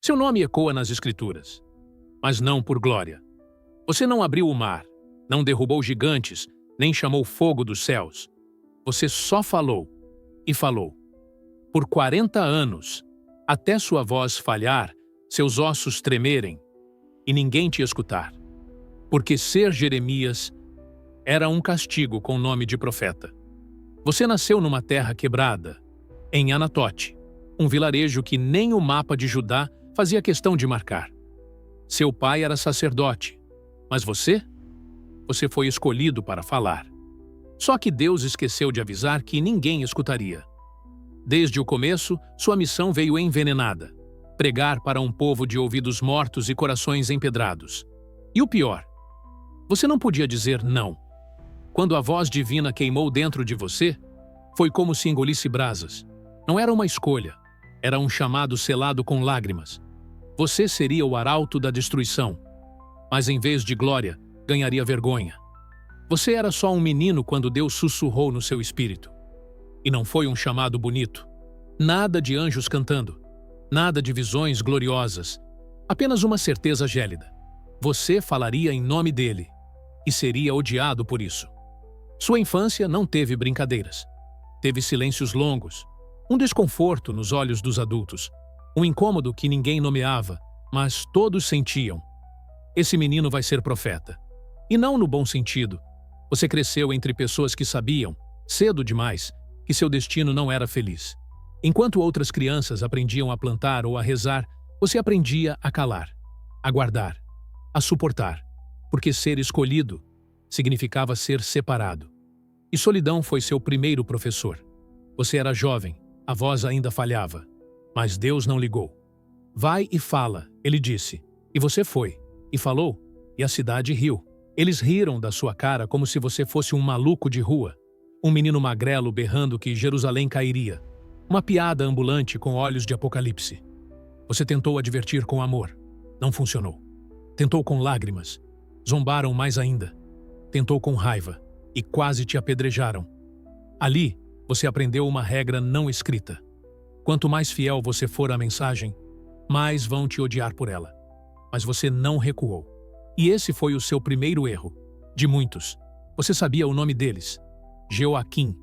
Seu nome ecoa nas Escrituras, mas não por glória. Você não abriu o mar, não derrubou gigantes, nem chamou fogo dos céus. Você só falou e falou. Por 40 anos, até sua voz falhar, seus ossos tremerem, e ninguém te escutar. Porque ser Jeremias era um castigo com o nome de profeta. Você nasceu numa terra quebrada, em Anatote, um vilarejo que nem o mapa de Judá fazia questão de marcar. Seu pai era sacerdote, mas você foi escolhido para falar. Só que Deus esqueceu de avisar que ninguém escutaria. Desde o começo, sua missão veio envenenada: pregar para um povo de ouvidos mortos e corações empedrados. E o pior, você não podia dizer não. Quando a voz divina queimou dentro de você, foi como se engolisse brasas. Não era uma escolha, era um chamado selado com lágrimas. Você seria o arauto da destruição, mas em vez de glória, ganharia vergonha. Você era só um menino quando Deus sussurrou no seu espírito. E não foi um chamado bonito. Nada de anjos cantando, nada de visões gloriosas, apenas uma certeza gélida. Você falaria em nome dele e seria odiado por isso. Sua infância não teve brincadeiras. Teve silêncios longos, um desconforto nos olhos dos adultos, um incômodo que ninguém nomeava, mas todos sentiam. Esse menino vai ser profeta. E não no bom sentido. Você cresceu entre pessoas que sabiam, cedo demais, que seu destino não era feliz. Enquanto outras crianças aprendiam a plantar ou a rezar, você aprendia a calar, a guardar, a suportar, porque ser escolhido significava ser separado. E solidão foi seu primeiro professor. Você era jovem, a voz ainda falhava, mas Deus não ligou. Vai e fala, ele disse, e você foi, e falou, e a cidade riu. Eles riram da sua cara como se você fosse um maluco de rua, um menino magrelo berrando que Jerusalém cairia, uma piada ambulante com olhos de apocalipse. Você tentou advertir com amor, não funcionou. Tentou com lágrimas, zombaram mais ainda. Tentou com raiva e quase te apedrejaram. Ali, você aprendeu uma regra não escrita. Quanto mais fiel você for à mensagem, mais vão te odiar por ela. Mas você não recuou. E esse foi o seu primeiro erro, de muitos. Você sabia o nome deles: Joaquim,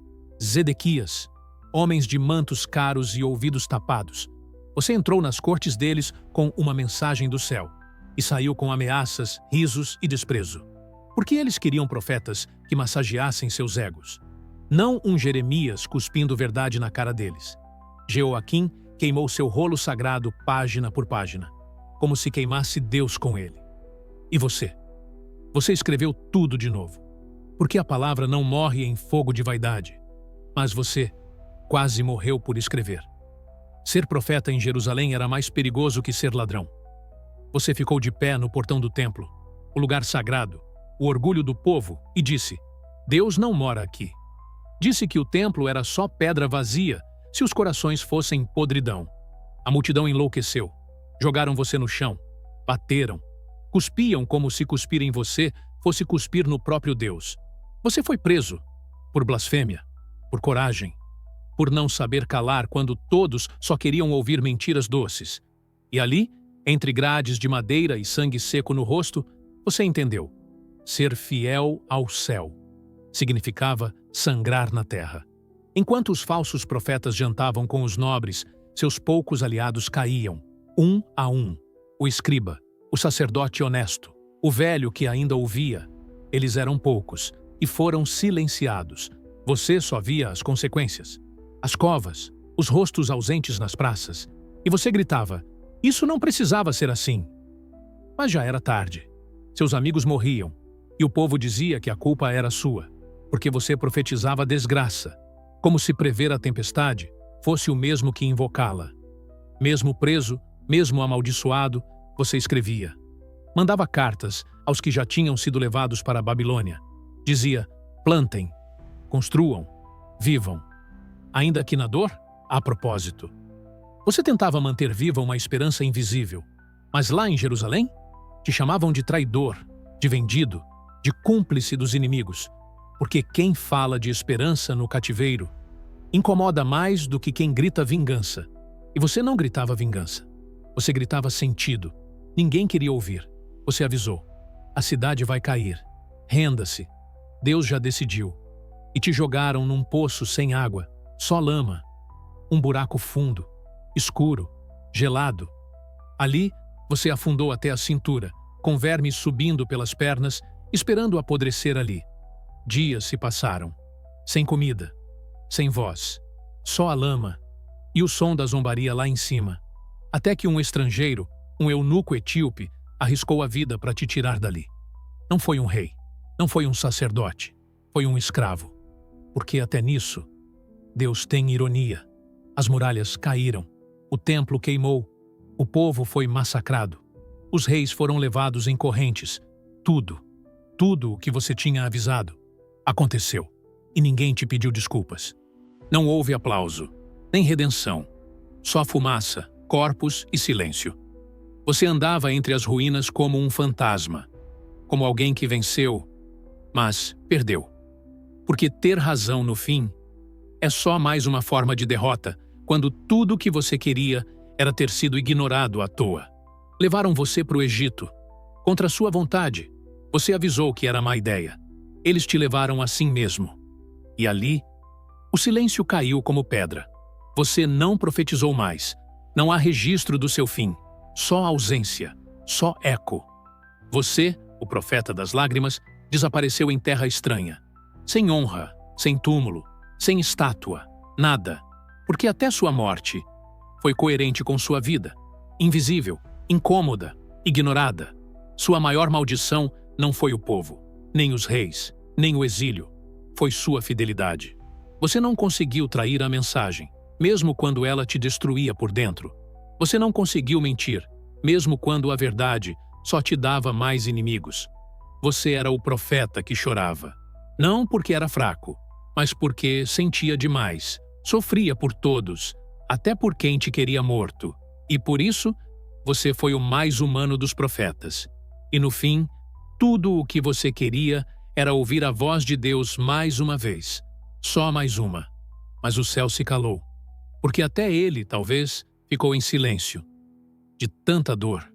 Zedequias, homens de mantos caros e ouvidos tapados. Você entrou nas cortes deles com uma mensagem do céu e saiu com ameaças, risos e desprezo. Porque eles queriam profetas que massageassem seus egos. Não um Jeremias cuspindo verdade na cara deles. Joaquim queimou seu rolo sagrado página por página, como se queimasse Deus com ele. E você? Você escreveu tudo de novo. Porque a palavra não morre em fogo de vaidade. Mas você quase morreu por escrever. Ser profeta em Jerusalém era mais perigoso que ser ladrão. Você ficou de pé no portão do templo, o lugar sagrado, o orgulho do povo, e disse: Deus não mora aqui. Disse que o templo era só pedra vazia se os corações fossem podridão. A multidão enlouqueceu. Jogaram você no chão. Bateram. Cuspiam como se cuspir em você fosse cuspir no próprio Deus. Você foi preso por blasfêmia, por coragem, por não saber calar quando todos só queriam ouvir mentiras doces. E ali, entre grades de madeira e sangue seco no rosto, você entendeu. Ser fiel ao céu significava sangrar na terra. Enquanto os falsos profetas jantavam com os nobres, seus poucos aliados caíam, um a um. O escriba, o sacerdote honesto, o velho que ainda ouvia. Eles eram poucos e foram silenciados. Você só via as consequências. As covas, os rostos ausentes nas praças. E você gritava: isso não precisava ser assim. Mas já era tarde. Seus amigos morriam. E o povo dizia que a culpa era sua, porque você profetizava desgraça, como se prever a tempestade fosse o mesmo que invocá-la. Mesmo preso, mesmo amaldiçoado, você escrevia. Mandava cartas aos que já tinham sido levados para a Babilônia. Dizia: plantem, construam, vivam. Ainda que na dor, há propósito. Você tentava manter viva uma esperança invisível, mas lá em Jerusalém, te chamavam de traidor, de vendido, de cúmplice dos inimigos, porque quem fala de esperança no cativeiro incomoda mais do que quem grita vingança. E você não gritava vingança. Você gritava sentido. Ninguém queria ouvir. Você avisou. A cidade vai cair. Renda-se. Deus já decidiu. E te jogaram num poço sem água, só lama. Um buraco fundo, escuro, gelado. Ali, você afundou até a cintura, com vermes subindo pelas pernas, esperando apodrecer ali. Dias se passaram. Sem comida, sem voz, só a lama e o som da zombaria lá em cima. Até que um estrangeiro, um eunuco etíope, arriscou a vida para te tirar dali. Não foi um rei, não foi um sacerdote, foi um escravo. Porque até nisso, Deus tem ironia. As muralhas caíram, o templo queimou, o povo foi massacrado, os reis foram levados em correntes. Tudo o que você tinha avisado, aconteceu. E ninguém te pediu desculpas. Não houve aplauso, nem redenção. Só fumaça, corpos e silêncio. Você andava entre as ruínas como um fantasma, como alguém que venceu, mas perdeu. Porque ter razão no fim é só mais uma forma de derrota, quando tudo o que você queria era ter sido ignorado à toa. Levaram você para o Egito. Contra sua vontade. Você avisou que era má ideia. Eles te levaram assim mesmo. E ali, o silêncio caiu como pedra. Você não profetizou mais. Não há registro do seu fim. Só ausência. Só eco. Você, o profeta das lágrimas, desapareceu em terra estranha. Sem honra, sem túmulo, sem estátua, nada. Porque até sua morte foi coerente com sua vida. Invisível, incômoda, ignorada. Sua maior maldição não foi o povo, nem os reis, nem o exílio. Foi sua fidelidade. Você não conseguiu trair a mensagem, mesmo quando ela te destruía por dentro. Você não conseguiu mentir, mesmo quando a verdade só te dava mais inimigos. Você era o profeta que chorava. Não porque era fraco, mas porque sentia demais, sofria por todos, até por quem te queria morto. E por isso, você foi o mais humano dos profetas. E no fim, tudo o que você queria era ouvir a voz de Deus mais uma vez. Só mais uma. Mas o céu se calou. Porque até ele, talvez, ficou em silêncio. De tanta dor.